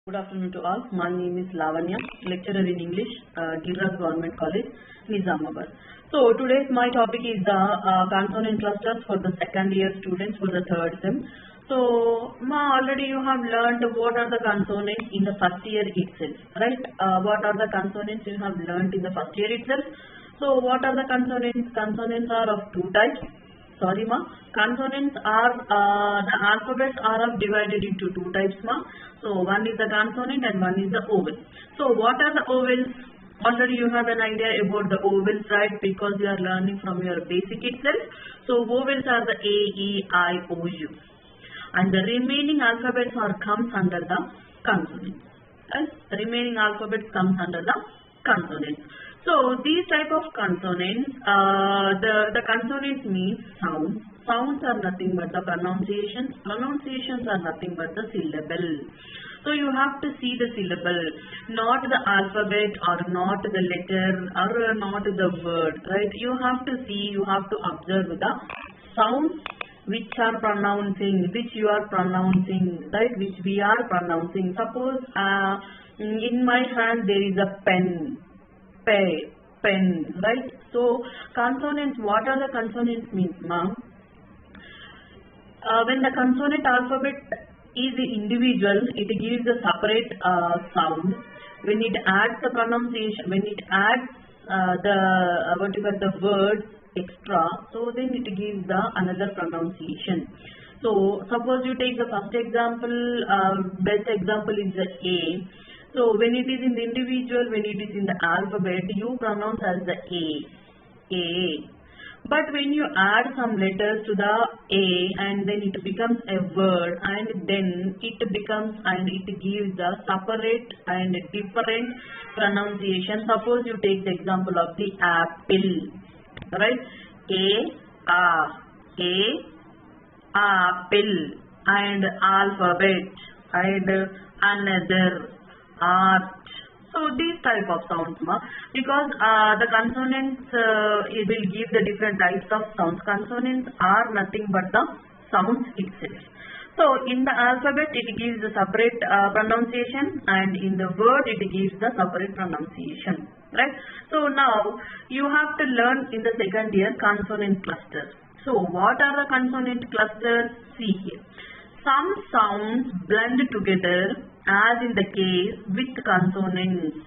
Good afternoon to all. My name is Lavanya, lecturer in English, Giriraj Government College, Nizamabad. So today's my topic is the consonant clusters for the second year students for the third sem. So already you have learned what are the consonants in the first year itself, right? What are the consonants you have learned in the first year itself? So what are the consonants? Consonants are of two types. Sorry ma, consonants are the alphabets are divided into two types ma. So one is the consonant and one is the vowel. So what are the vowels? Already you have an idea about the vowels, right? Because you are learning from your basic itself. So vowels are the A, E, I, O, U, and the remaining alphabets are comes under the consonants. Right? The remaining alphabets comes under the consonants. So these type of consonants, the consonants means sounds. Sounds are nothing but the pronunciations. Pronunciations are nothing but the syllable. So you have to see the syllable, not the alphabet or not the letter or not the word, right? You have to see, you have to observe the sounds which are pronouncing, which you are pronouncing, right? Which we are pronouncing. Suppose in my hand there is a pen. Pen, right? So consonants, what are the consonants means, ma'am? When the consonant alphabet is individual, it gives a separate sound. When it adds the pronunciation, when it adds the words extra, so then it gives the another pronunciation. So suppose you take the first example, best example is the A. So when it is in the individual, when it is in the alphabet, you pronounce as the A. But when you add some letters to the A and then it becomes a word and then it becomes and it gives the separate and different pronunciation. Suppose you take the example of the apple, right? Apple and alphabet and another art. So these type of sounds ma, because the consonants it will give the different types of sounds. Consonants are nothing but the sounds itself. So in the alphabet it gives the separate pronunciation and in the word it gives the separate pronunciation, right? So now you have to learn in the second year consonant clusters. So what are the consonant clusters? See here. Some sounds blend together as in the case with consonants.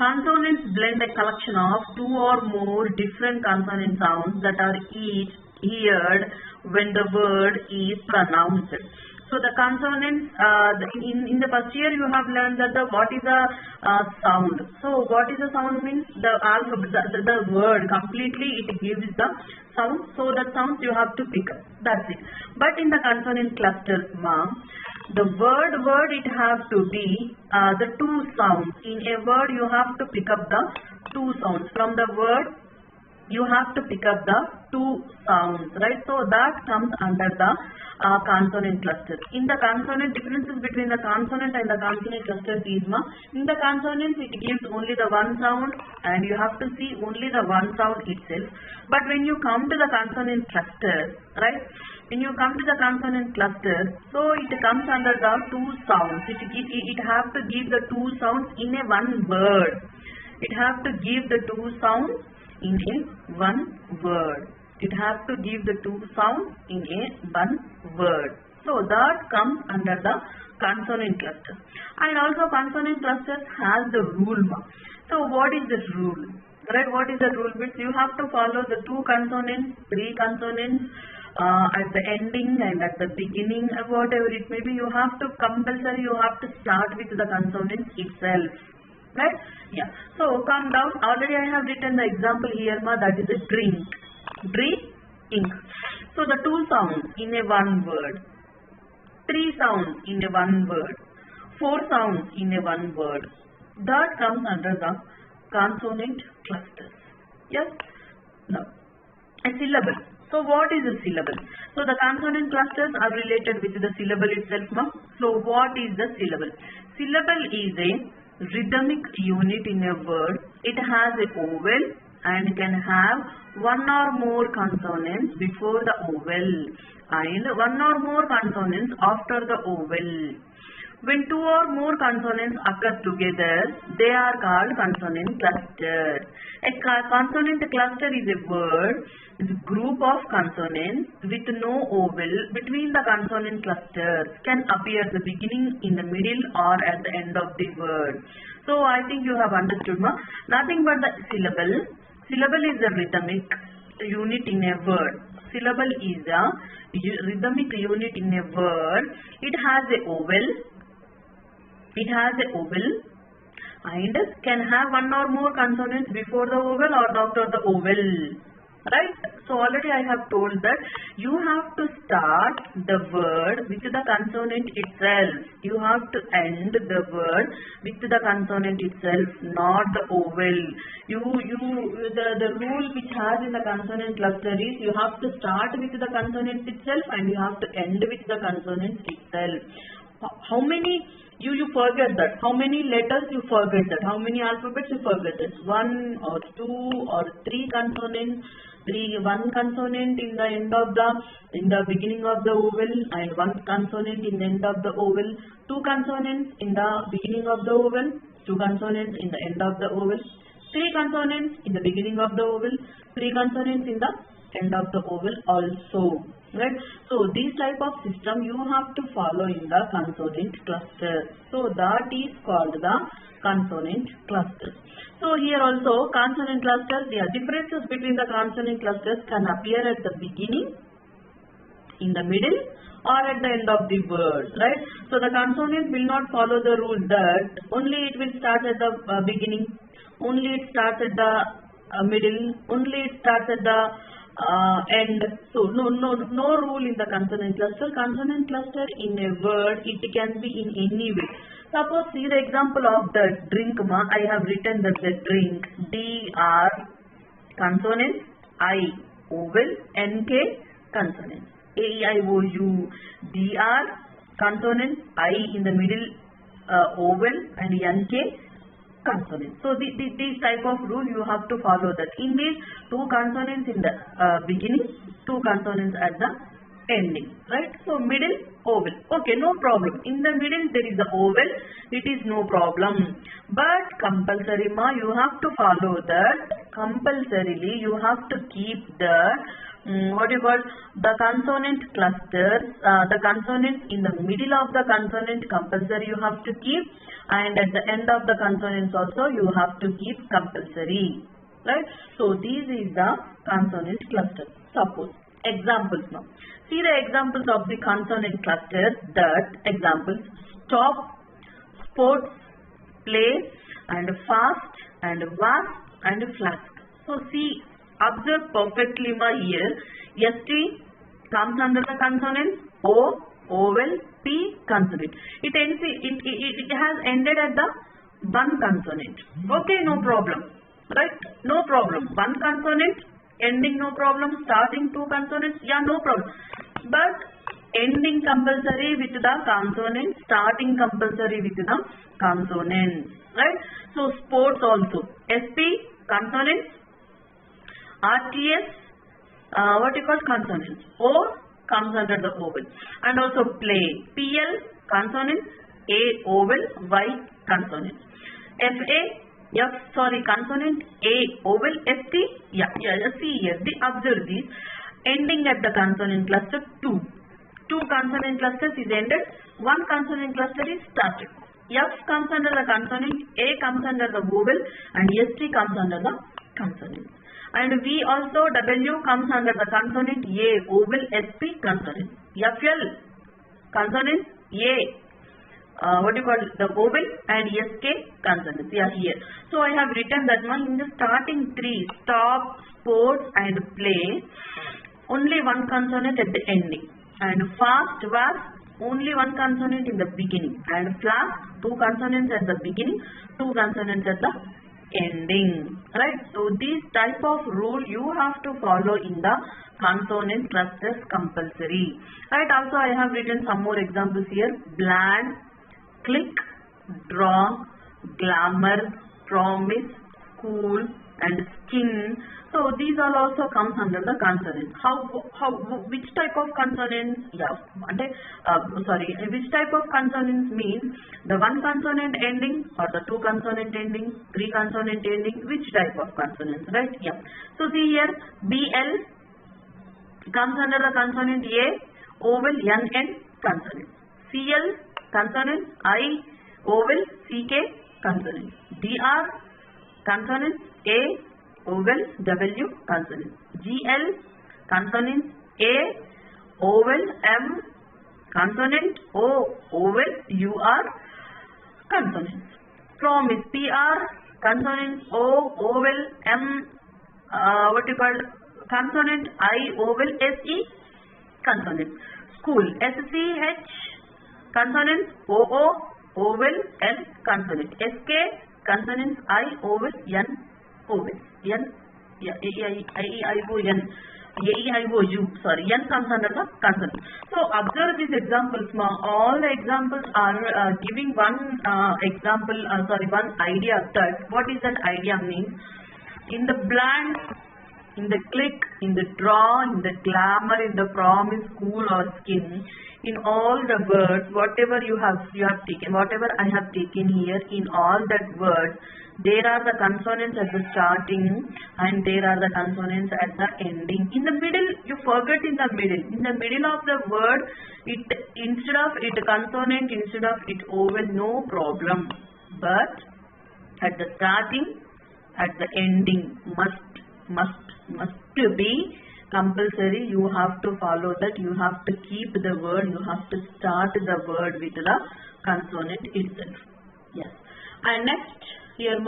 Consonants blend a collection of two or more different consonant sounds that are each heard when the word is pronounced. So the consonants, in the first year you have learned that what is a sound. So what is a sound means the alphabet, the word completely it gives the sound. So that sounds you have to pick up. That's it. But in the consonant clusters, ma'am, the word it has to be the two sounds. In a word you have to pick up the two sounds. From the word you have to pick up the two sounds, right? So that comes under the consonant cluster. In the consonant, differences between the consonant and the consonant cluster is in the consonants it gives only the one sound and you have to see only the one sound itself. But when you come to the consonant cluster, right? When you come to the consonant cluster, so it comes under the two sounds. It have to give the two sounds in a one word. It have to give the two sounds in a one word. It has to give the two sounds in a one word. So that comes under the consonant cluster. And also consonant cluster has the rule. So what is this rule? Right? What is the rule? Means you have to follow the two consonants, three consonants at the ending and at the beginning, whatever it may be. You have to compulsory. You have to start with the consonants itself. Right? Yeah. So come down. Already I have written the example here, that is a drink. Drink. So the two sounds in a one word, three sounds in a one word, four sounds in a one word. That comes under the consonant clusters. Yes? Now, a syllable. So what is a syllable? So the consonant clusters are related with the syllable itself. So what is the syllable? Syllable is a rhythmic unit in a word. It has a vowel and can have one or more consonants before the vowel and one or more consonants after the vowel. When two or more consonants occur together, they are called consonant clusters. A consonant cluster is a word, is a group of consonants with no vowel between the consonant clusters, can appear at the beginning, in the middle, or at the end of the word. So I think you have understood, ma? Nothing but the syllable. Syllable is a rhythmic unit in a word. Syllable is a rhythmic unit in a word. It has a vowel. It has a vowel and can have one or more consonants before the vowel or after the vowel. Right? So already I have told that you have to start the word with the consonant itself. You have to end the word with the consonant itself, not the vowel. The rule which has in the consonant cluster is you have to start with the consonant itself and you have to end with the consonant itself. How many you forget that? How many letters you forget that? How many alphabets you forget that? 1 or 2 or 3 consonants. One consonant in the beginning of the vowel and one consonant in the end of the vowel. 2 consonants in the beginning of the vowel. 2 consonants in the end of the vowel. 3 consonants in the beginning of the vowel. 3 consonants in the end of the vowel also. Right? So this type of system you have to follow in the consonant cluster. So that is called the consonant cluster. So here also consonant clusters, the differences between the consonant clusters can appear at the beginning, in the middle, or at the end of the word, right? So the consonant will not follow the rule that only it will start at the beginning, only it starts at the middle, only it starts at the end. So no rule in the consonant cluster. Consonant cluster in a word, it can be in any way. Suppose see the example of the drink, ma. I have written that the drink, D-R, consonant, I, vowel, N-K, consonant, A-E-I-O-U, D-R, consonant, I in the middle, vowel, and N-K, consonant. So this type of rule you have to follow that. In this, 2 consonants in the beginning, 2 consonants at the ending, right? So middle, vowel. Okay, no problem. In the middle there is a vowel, it is no problem. But compulsory, ma, you have to follow that. Compulsorily you have to keep the the consonant clusters, the consonants in the middle of the consonant compulsory you have to keep, and at the end of the consonants also you have to keep compulsory, right? So this is the consonant cluster. Suppose examples now. See the examples of the consonant clusters. That examples: stop, sports, play, and fast, and vast, and flask. So see, observe perfectly ma here. ST comes under the consonant, O, vowel, P, consonant. It has ended at the one consonant. Okay, no problem. Right? No problem. One consonant, ending no problem, starting 2 consonants, yeah, no problem. But ending compulsory with the consonant, starting compulsory with the consonant, right? So sports also, SP, consonant, RTS, consonant, O comes under the vowel, and also play, PL, consonant, A, vowel, Y, consonant, consonant, A, vowel, ST, see here, observe this. Ending at the consonant cluster 2. 2 consonant clusters is ended, 1 consonant cluster is started. F comes under the consonant, A comes under the vowel, and ST comes under the consonant. And V also, W comes under the consonant, A, vowel, SP, consonant. FL, consonant, A, the vowel, and SK, consonant. Yeah, here. So I have written that one in the starting 3, stop, sports, and play. Only 1 consonant at the ending, and fast, vast, only 1 consonant in the beginning, and flask, 2 consonants at the beginning, 2 consonants at the ending, right? So this type of rule you have to follow in the consonant clusters compulsory, right? Also I have written some more examples here: bland, click, draw, glamour, promise, cool, and skin. So these all also comes under the consonants. Which type of consonants? Yeah, which type of consonants means the one consonant ending or the two consonant ending, three consonant ending, which type of consonants, right? Yeah. So see here, BL comes under the consonant A, vowel NN consonant. CL consonant I, vowel CK consonant. DR consonant A, vowel W consonant. GL consonant A, vowel M consonant O, vowel UR consonant. Promise PR consonant O, vowel M, consonant I, vowel SE consonant. School SCH consonant OO, vowel N consonant. SK consonant I, vowel N, vowel N, yeah, N comes under the consonant. So observe these examples. All the examples are giving one one idea that what is that idea means. In the blank, in the click, in the draw, in the glamour, in the promise, school or skin, in all the words, whatever you have taken, whatever I have taken here, in all that words, there are the consonants at the starting and there are the consonants at the ending. In the middle, you forget in the middle. In the middle of the word, instead of it consonant, instead of it vowel, no problem. But at the starting, at the ending, must be compulsory. You have to follow that. You have to keep the word. You have to start the word with the consonant itself. Yes. And next here,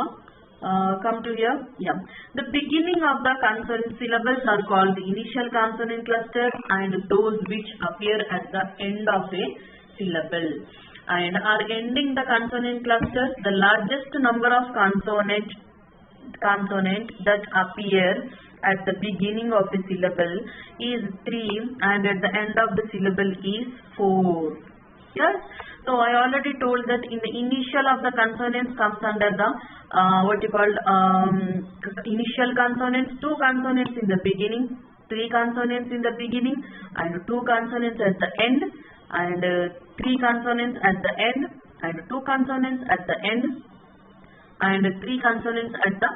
come to here. Yeah. The beginning of the consonant syllables are called the initial consonant cluster, and those which appear at the end of a syllable. And are ending the consonant cluster, the largest number of consonant that appear at the beginning of the syllable is 3, and at the end of the syllable is 4. Yes. So I already told that in the initial of the consonants comes under the initial consonants, 2 consonants in the beginning, 3 consonants in the beginning, and 2 consonants at the end, and 3 consonants at the end, and 2 consonants at the end, and 3 consonants at the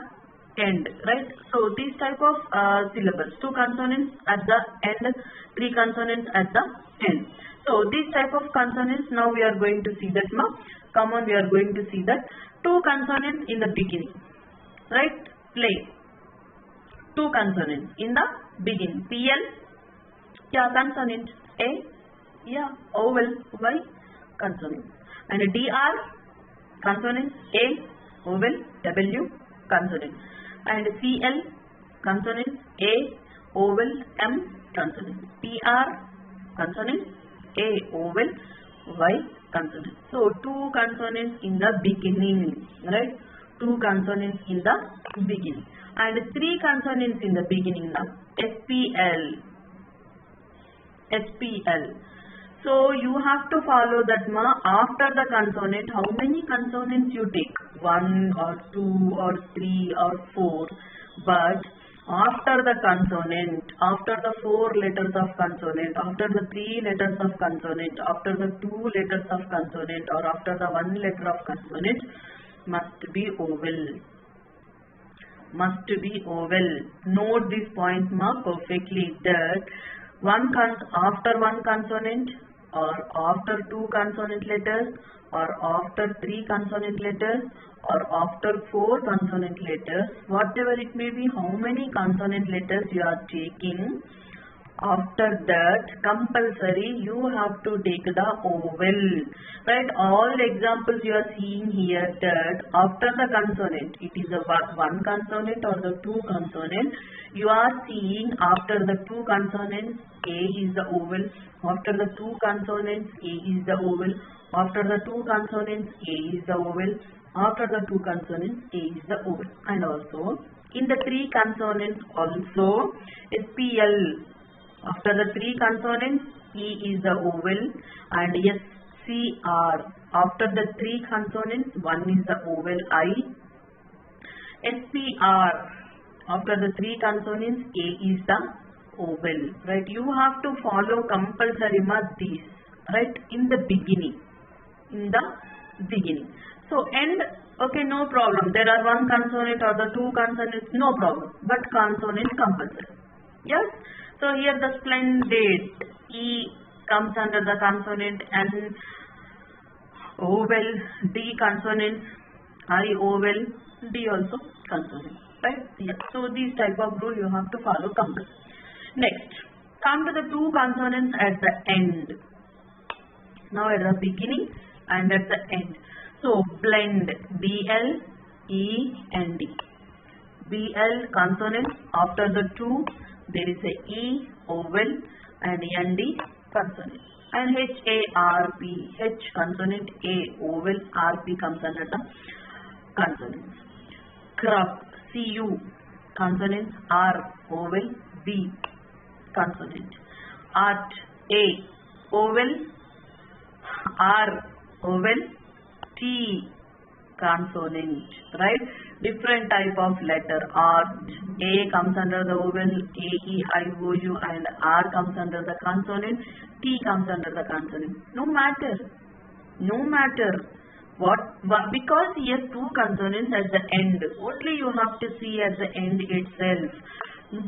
end, right? So these type of syllables, 2 consonants at the end, 3 consonants at the end. So these type of consonants, now we are going to see that. Come on, we are going to see that 2 consonants in the beginning, right? Play. 2 consonants in the beginning. PL, yeah, consonant. A, yeah, vowel, Y, consonant. And DR, consonant. A, vowel, W, consonant. And CL, consonant. A, vowel, M, consonant. PR, consonant. A, vowel, Y, consonant. So 2 consonants in the beginning, right? 2 consonants in the beginning, and 3 consonants in the beginning now. SPL. So you have to follow that after the consonant, how many consonants you take? 1 or 2 or 3 or 4. But after the consonant, after the 4 letters of consonant, after the 3 letters of consonant, after the 2 letters of consonant, or after the 1 letter of consonant, must be vowel. Must be vowel. Note this point perfectly, that after 1 consonant, or after 2 consonant letters, or after 3 consonant letters, or after 4 consonant letters, whatever it may be, how many consonant letters you are taking, after that compulsory you have to take the vowel, right? All examples you are seeing here, that after the consonant, it is the 1 consonant or the 2 consonant, you are seeing after the 2 consonants A is the vowel, after the 2 consonants A is the vowel, after the 2 consonants A is the vowel, after the 2 consonants A is the vowel. And also in the 3 consonants also SPL, after the 3 consonants E is the vowel, and SCR, after the 3 consonants 1 is the vowel I. SPR, After the three consonants, A is the vowel, right? You have to follow compulsory these, right? In the beginning. So end, okay, no problem. There are one consonant or the two consonants, no problem. But consonant compulsory. Yes? So here the splendid, E comes under the consonant, and vowel, D consonant, I vowel, D also consonant, right? Yeah. So these type of rule you have to follow compulsory. Next, come to the two consonants at the end. Now at the beginning and at the end. So blend, BL, E and D. BL consonant, after the two there is a E vowel and ND consonant. And HARP, H consonant, A vowel, RP comes under the consonants. Crub, CU consonant, R vowel, B consonant. Art, A vowel, R vowel, T consonant, right? Different type of letter. Art, A comes under the vowel, A, E, I, O, U, and R comes under the consonant, T comes under the consonant. No matter what, because here two consonants at the end, only you have to see at the end itself.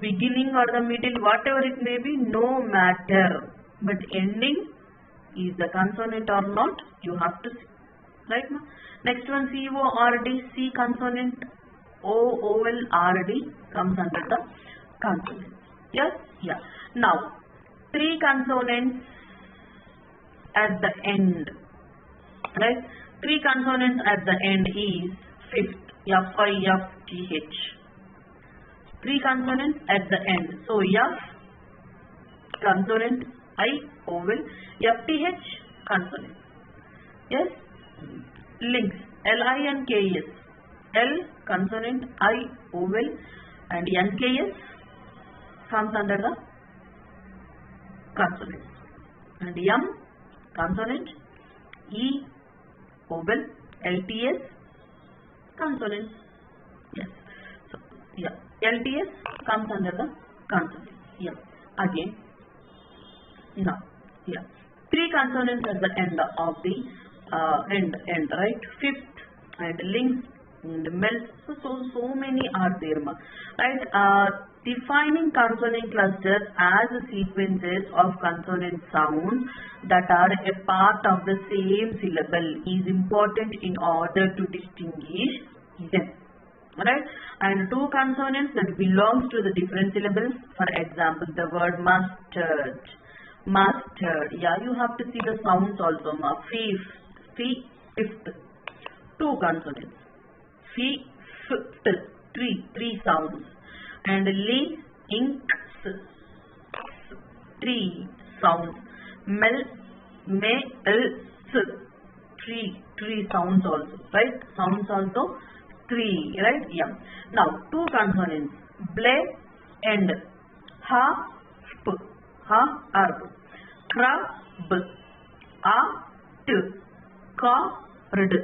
Beginning or the middle, whatever it may be, no matter. But ending, is the consonant or not, you have to see. Right now, next one, CORD, C consonant, O vowel, RD comes under the consonant. Yes? Yeah. Now, three consonants at the end. Right? Three consonants at the end is fifth, FIFTH. Three consonants at the end. So, F consonant, I vowel, FTH consonant. Yes? Links, LI and KS. L consonant, I vowel, and NKS comes under the consonant. And M consonant, E vowel, LTS consonant. Yes. So, yeah. LTS comes under the consonant. Yeah. Again. Now. Yeah. Three consonants at the end of the end, right? Fifth and links and melt. So many are there, right? Defining consonant clusters as sequences of consonant sounds that are a part of the same syllable is important in order to distinguish them, right? And two consonants that belongs to the different syllables. For example, the word mustard. Yeah, you have to see the sounds also. Fifth, two consonants. Fifth, three sounds. And inks, three sounds. Three sounds also, right? Sounds also three, right? Yeah. Now, two consonants. And crab, cord.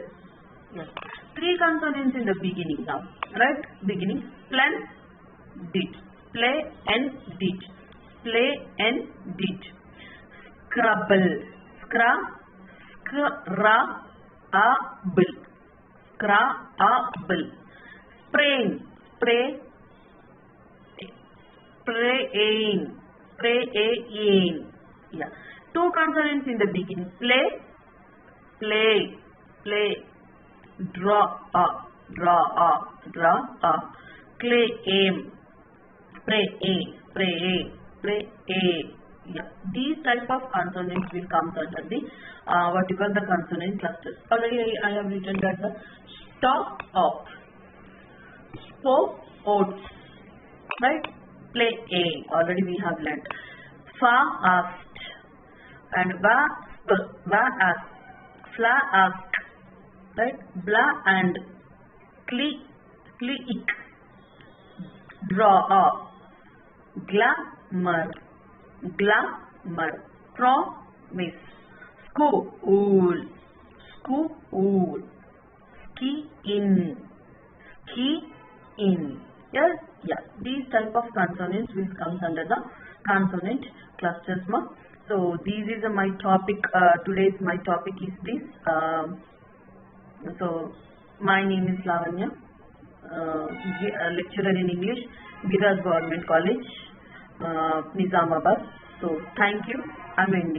Yes. Three consonants in the beginning now, right? Beginning. Splendid. Play and did. Play and did. Scrabble. Scrabble. Spraying. Praying. Yeah. Two consonants in the beginning. Play. Draw. Claim. Pray. Yeah. These type of consonants will come under the the consonant clusters. Already I have written that the stop off. Spoke oats. Right? Play A. Already we have learned. Fast and ask. Fla ask. Right? Blah and click. Draw. Glamour. Promise. School. Ski in. Yes. Yeah, these type of consonants will comes under the consonant clusters ma. So this is my topic. Today's my topic is this. So my name is Lavanya, lecturer in English, Viras Government College, Nizamabad. So thank you. I'm ending.